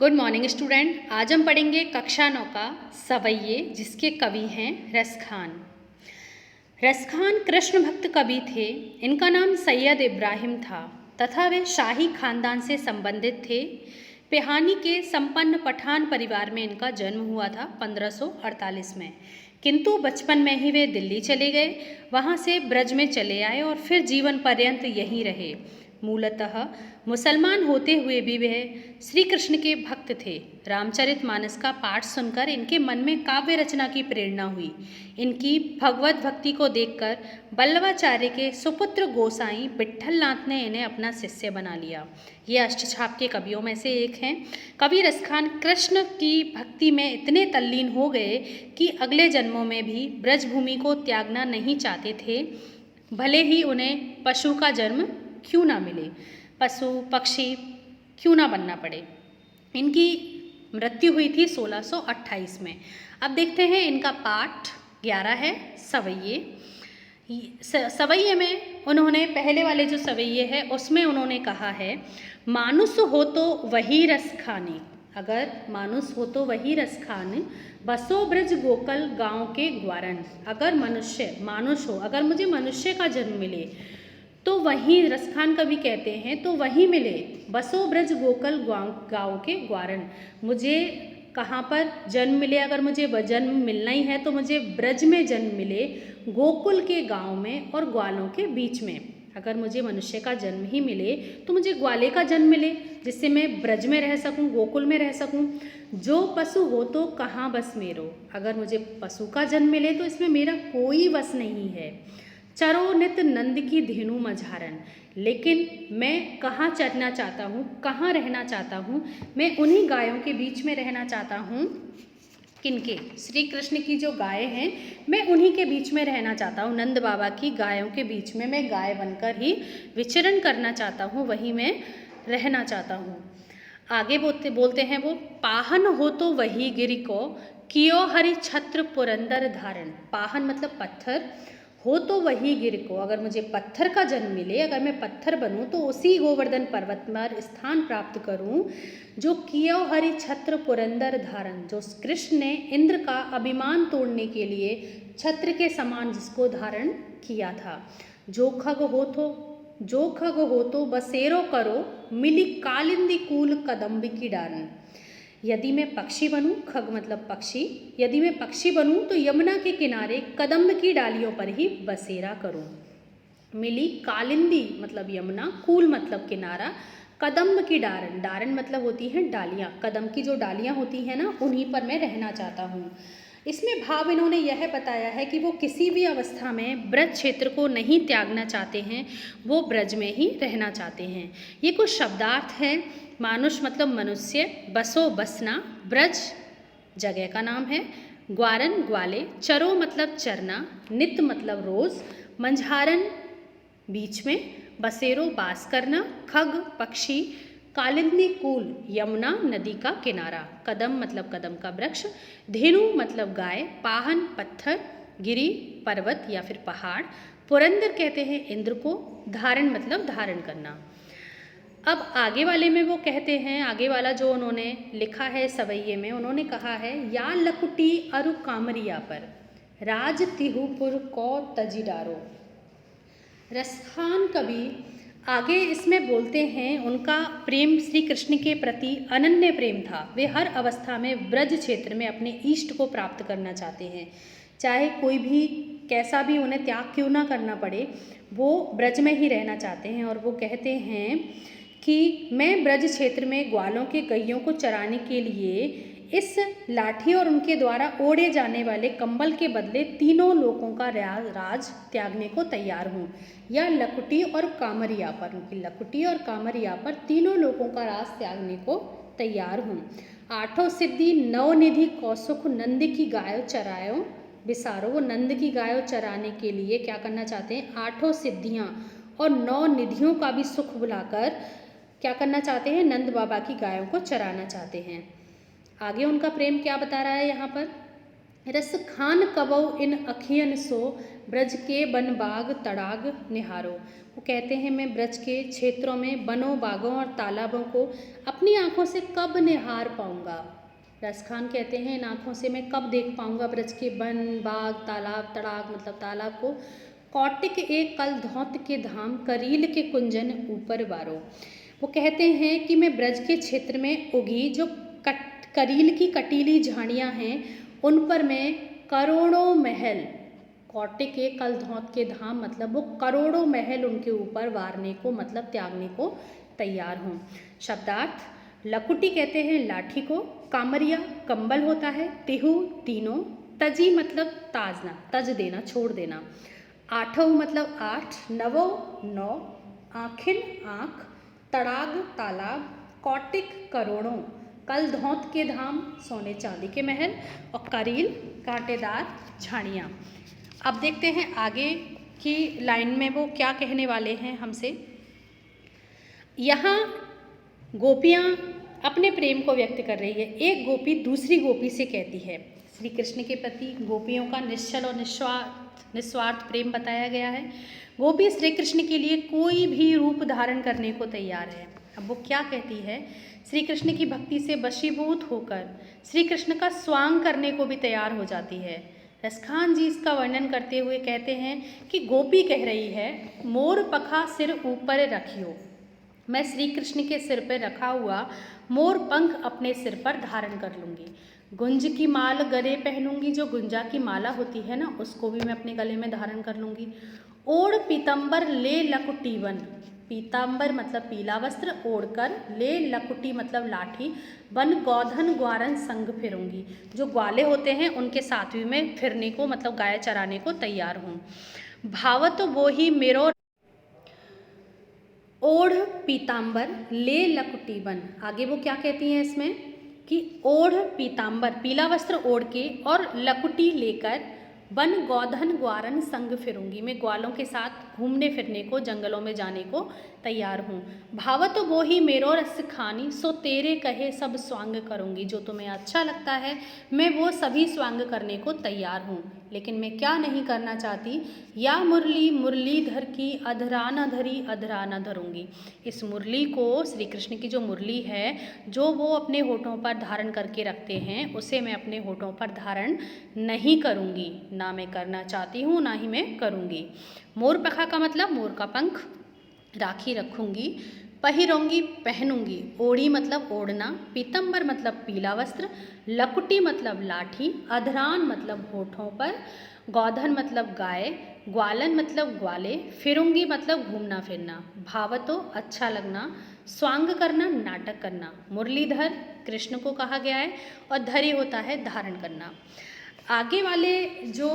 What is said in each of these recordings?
Good morning student. आज हम पढ़ेंगे कक्षा 9 का सवैये, जिसके कवि हैं रसखान। रसखान कृष्ण भक्त कवि थे। इनका नाम सैयद इब्राहिम था तथा वे शाही खानदान से संबंधित थे। पेहानी के संपन्न पठान परिवार में इनका जन्म हुआ था 1548 में, किंतु बचपन में ही वे दिल्ली चले गए। वहाँ से ब्रज में चले आए और फिर जीवन पर्यंत यहीं रहे। मूलतः मुसलमान होते हुए भी वे श्री कृष्ण के भक्त थे। रामचरितमानस का पाठ सुनकर इनके मन में काव्य रचना की प्रेरणा हुई। इनकी भगवत भक्ति को देखकर बल्लवाचार्य के सुपुत्र गोसाई विट्ठलनाथ ने इन्हें अपना शिष्य बना लिया। ये अष्टछाप के कवियों में से एक हैं। कवि रसखान कृष्ण की भक्ति में इतने तल्लीन हो गए कि अगले जन्मों में भी ब्रजभूमि को त्यागना नहीं चाहते थे, भले ही उन्हें पशु का जन्म क्यों ना मिले, पशु पक्षी क्यों ना बनना पड़े। इनकी मृत्यु हुई थी 1628 में। अब देखते हैं इनका पाठ 11 है सवैये। सवैये में उन्होंने पहले वाले जो सवैये है उसमें उन्होंने कहा है, मानुष हो तो वही रस खाने। अगर मानुष हो तो वही रस खाने, बसो ब्रज गोकल गांव के ग्वारन। अगर मनुष्य मानुष हो, अगर मुझे मनुष्य का जन्म मिले तो वहीं रसखान कवि कहते हैं तो वहीं मिले, बसो ब्रज गोकल गाँव के ग्वारन। मुझे कहाँ पर जन्म मिले, अगर मुझे जन्म मिलना ही है तो मुझे ब्रज में जन्म मिले, गोकुल के गांव में और ग्वालों के बीच में। अगर मुझे मनुष्य का जन्म ही मिले तो मुझे ग्वाले का जन्म मिले, जिससे मैं ब्रज में रह सकूं, गोकुल में रह सकूं। जो पशु हो तो कहाँ बस मेरो। अगर मुझे पशु का जन्म मिले तो इसमें मेरा कोई वश नहीं है। चरो नित नंद की धेनु मझारन। लेकिन मैं कहाँ चरना चाहता हूँ, कहाँ रहना चाहता हूँ, मैं उन्हीं गायों के बीच में रहना चाहता हूँ। किनके? श्री कृष्ण की जो गायें हैं, मैं उन्हीं के बीच में रहना चाहता हूँ। नंद बाबा की गायों के बीच में मैं गाय बनकर ही विचरण करना चाहता हूँ, वहीं मैं रहना चाहता हूँ। आगे बोलते हैं वो, पाहन हो तो वही गिरि को, कियो हरि छत्र पुरंदर धारण। पाहन मतलब पत्थर, हो तो वही गिर को। अगर मुझे पत्थर का जन्म मिले, अगर मैं पत्थर बनूं तो उसी गोवर्धन पर्वत पर स्थान प्राप्त करूं जो कियो हरि छत्र पुरंदर धारण, जो कृष्ण ने इंद्र का अभिमान तोड़ने के लिए छत्र के समान जिसको धारण किया था। जो खग हो तो बसेरो करो, मिली कालिंदी कूल कदम्ब की डान। यदि मैं पक्षी बनूं, खग मतलब पक्षी, यदि मैं पक्षी बनूं तो यमुना के किनारे कदम्ब की डालियों पर ही बसेरा करूं। मिली कालिंदी मतलब यमुना, कूल मतलब किनारा, कदम्ब की डारन, डारन मतलब होती हैं डालियां, कदम की जो डालियां होती हैं ना, उन्हीं पर मैं रहना चाहता हूँ। इसमें भाव इन्होंने यह बताया है कि वो किसी भी अवस्था में ब्रज क्षेत्र को नहीं त्यागना चाहते हैं, वो ब्रज में ही रहना चाहते हैं। ये कुछ शब्दार्थ हैं। मानुष मतलब मनुष्य, बसो बसना, ब्रज जगह का नाम है, ग्वारन ग्वाले, चरो मतलब चरना, नित मतलब रोज, मंझारन बीच में, बसेरो बास करना, खग पक्षी, कालिंदी कूल यमुना नदी का किनारा, कदम मतलब कदम का वृक्ष, धेनु मतलब गाय, पाहन पत्थर, गिरी पर्वत या फिर पहाड़, पुरंदर कहते हैं इंद्र को, धारण मतलब धारण करना। अब आगे वाले में वो कहते हैं, आगे वाला जो उन्होंने लिखा है सवैये में, उन्होंने कहा है, या लकुटी अरु कामरिया पर, राज तिहुपुर को तजीडारो। रसखान कवि आगे इसमें बोलते हैं, उनका प्रेम श्री कृष्ण के प्रति अनन्य प्रेम था। वे हर अवस्था में ब्रज क्षेत्र में अपने इष्ट को प्राप्त करना चाहते हैं, चाहे कोई भी कैसा भी उन्हें त्याग क्यों ना करना पड़े, वो ब्रज में ही रहना चाहते हैं। और वो कहते हैं कि मैं ब्रज क्षेत्र में ग्वालों के गैयों को चराने के लिए इस लाठी और उनके द्वारा ओढ़े जाने वाले कंबल के बदले तीनों लोकों का राज त्यागने को तैयार हूँ। या लकुटी और कामरिया पर, उनकी लकुटी और कामरिया पर तीनों लोकों का राज त्यागने को तैयार हूँ। आठों सिद्धि नौ निधि कौसुख, नंद की गायों चरायो बिसारो। वो नंद की गायों चराने के लिए क्या करना चाहते हैं, आठों सिद्धियाँ और 9 निधियों का भी सुख बुलाकर क्या करना चाहते हैं, नंद बाबा की गायों को चराना चाहते हैं। आगे उनका प्रेम क्या बता रहा है यहाँ पर, रस खान कबो इन अखियन सो, ब्रज के बन बाग तड़ाग निहारो। वो कहते हैं मैं ब्रज के क्षेत्रों में बनों बागों और तालाबों को अपनी आंखों से कब निहार पाऊंगा। रस खान कहते हैं इन आंखों से मैं कब देख पाऊंगा ब्रज के वन बाग तालाब, तड़ाग मतलब तालाब को। कौटिक एक कल धौत के धाम, करील के कुंजन ऊपर बारो। वो कहते हैं कि मैं ब्रज के क्षेत्र में उगी जो करील की कटीली झाड़ियाँ हैं उन पर मैं करोड़ों महल, कौटिक के कल धौत के धाम मतलब वो करोड़ों महल उनके ऊपर वारने को मतलब त्यागने को तैयार हूँ। शब्दार्थ, लकुटी कहते हैं लाठी को, कामरिया कंबल होता है, तिहु तीनों, तजी मतलब ताजना तज देना छोड़ देना, आठों मतलब आठ, नवो नौ, आखिन आँख, तड़ाग तालाब, कौटिक करोड़ों, कल धौत के धाम सोने चांदी के महल और करील कांटेदार झाड़ियाँ। अब देखते हैं आगे की लाइन में वो क्या कहने वाले हैं हमसे। यहाँ गोपियाँ अपने प्रेम को व्यक्त कर रही है। एक गोपी दूसरी गोपी से कहती है, श्री कृष्ण के प्रति गोपियों का निश्चल और निस्वार्थ प्रेम बताया गया है। गोपी श्री कृष्ण के लिए कोई भी रूप धारण करने को तैयार है। अब वो क्या कहती है, श्री कृष्ण की भक्ति से वशीभूत होकर श्री कृष्ण का स्वांग करने को भी तैयार हो जाती है। रसखान जी इसका वर्णन करते हुए कहते हैं कि गोपी कह रही है, मोर पखा सिर ऊपर रखियो, मैं श्री कृष्ण के सिर पर रखा हुआ मोर पंख अपने सिर पर धारण कर लूँगी। गुंज की माल गले पहनूंगी, जो गुंजा की माला होती है ना उसको भी मैं अपने गले में धारण कर लूँगी। ओढ़ पीतम्बर ले लकुटीवन, पीताम्बर मतलब पीला वस्त्र ओढ़कर, ले लकुटी मतलब लाठी, बन गौधन ग्वारन संग फिरूंगी, जो ग्वाले होते हैं उनके साथ भी मैं फिरने को मतलब गाय चराने को तैयार हूँ। भावत वो ही मेरो ओढ़ पीताम्बर ले लकुटी बन। आगे वो क्या कहती हैं इसमें कि ओढ़ पीताम्बर पीला वस्त्र ओढ़ के और लकुटी लेकर वन गौधन ग्वारन संग फिरूंगी, मैं ग्वालों के साथ घूमने फिरने को जंगलों में जाने को तैयार हूँ। भावत वो ही मेरो रस खानी, सो तेरे कहे सब स्वांग करूँगी, जो तुम्हें अच्छा लगता है मैं वो सभी स्वांग करने को तैयार हूँ। लेकिन मैं क्या नहीं करना चाहती, या मुरली मुरलीधर की अधरा न धरी अधरा न धरूँगी। इस मुरली को, श्री कृष्ण की जो मुरली है जो वो अपने होठों पर धारण करके रखते हैं, उसे मैं अपने होठों पर धारण नहीं करूँगी, ना मैं करना चाहती हूँ ना ही मैं करूँगी। मोर पखा का मतलब मोर का पंख राखी रखूँगी, पहिरूंगी पहनूंगी, ओढ़ी मतलब ओढ़ना, पीतम्बर मतलब पीला वस्त्र, लकुटी मतलब लाठी, अधरान मतलब होठों पर, गौधन मतलब गाय, ग्वालन मतलब ग्वाले, फिरूंगी मतलब घूमना फिरना, भावतो अच्छा लगना, स्वांग करना नाटक करना। मुरलीधर कृष्ण को कहा गया है और धरी होता है धारण करना। आगे वाले जो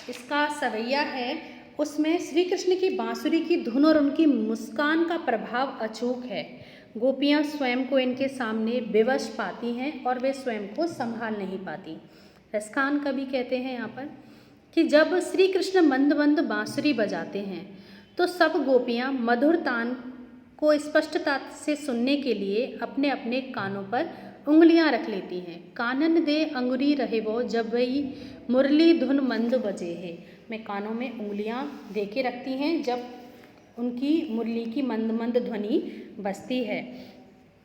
इसका सवैया है उसमें श्री कृष्ण की बांसुरी की धुन और उनकी मुस्कान का प्रभाव अचूक है। गोपियाँ स्वयं को इनके सामने विवश पाती हैं और वे स्वयं को संभाल नहीं पाती। रसखान कवि कहते हैं यहाँ पर कि जब श्री कृष्ण मंद मंद बांसुरी बजाते हैं तो सब गोपियाँ मधुर तान को स्पष्टता से सुनने के लिए अपने अपने कानों पर उंगलियां रख लेती हैं। कानन दे अंगुरी रहे वो, जब वही मुरली धुन मंद बजे है। मैं कानों में उंगलियां दे के रखती हैं जब उनकी मुरली की मंद मंद ध्वनि बजती है।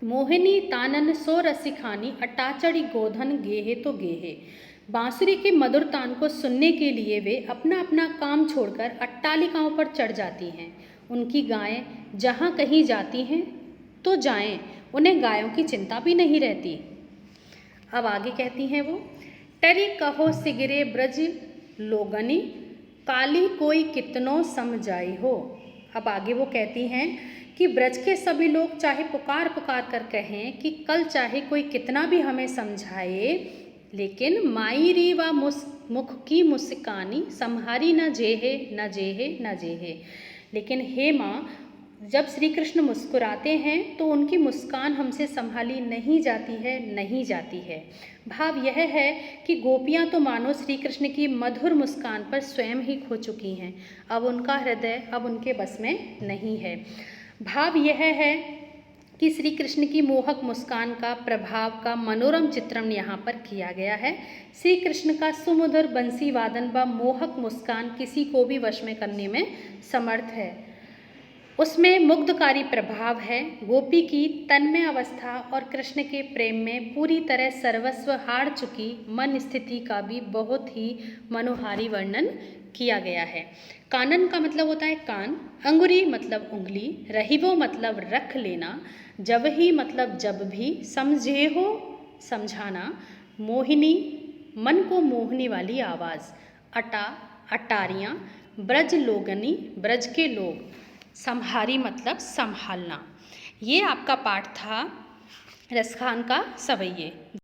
मोहिनी तानन सो रसिखानी, अटाचड़ी गोधन गेहे तो गेहे। बांसुरी के मधुर तान को सुनने के लिए वे अपना अपना काम छोड़कर अट्टालिकाओं पर चढ़ जाती हैं। उनकी गायें जहाँ कहीं जाती हैं तो जाएं, उन्हें गायों की चिंता भी नहीं रहती। अब आगे कहती हैं वो, टरी कहो सिगरे ब्रज लोगनी, काली कोई कितनों समझाई हो। अब आगे वो कहती हैं कि ब्रज के सभी लोग चाहे पुकार पुकार कर कहें कि कल चाहे कोई कितना भी हमें समझाए, लेकिन माईरी व मुख की मुस्कानी, संहारी न जेहे न जेहे न जेहे। लेकिन हे माँ, जब श्री कृष्ण मुस्कुराते हैं तो उनकी मुस्कान हमसे संभाली नहीं जाती है। भाव यह है कि गोपियाँ तो मानो श्री कृष्ण की मधुर मुस्कान पर स्वयं ही खो चुकी हैं, अब उनका हृदय अब उनके बस में नहीं है। भाव यह है कि श्री कृष्ण की मोहक मुस्कान का प्रभाव का मनोरम चित्रण यहाँ पर किया गया है। श्री कृष्ण का सुमधुर बंसी वादन व मोहक मुस्कान किसी को भी वश में करने में समर्थ है। उसमें मुग्धकारी प्रभाव है। गोपी की तन्मय अवस्था और कृष्ण के प्रेम में पूरी तरह सर्वस्व हार चुकी मन स्थिति का भी बहुत ही मनोहारी वर्णन किया गया है। कानन का मतलब होता है कान, अंगुरी मतलब उंगली, रहीवो मतलब रख लेना, जब ही मतलब जब भी, समझे हो समझाना, मोहिनी मन को मोहने वाली आवाज़, अटा अटारियाँ, ब्रज लोगनी ब्रज के लोग, संहारी मतलब संभालना। ये आपका पाठ था रसखान का सवैये।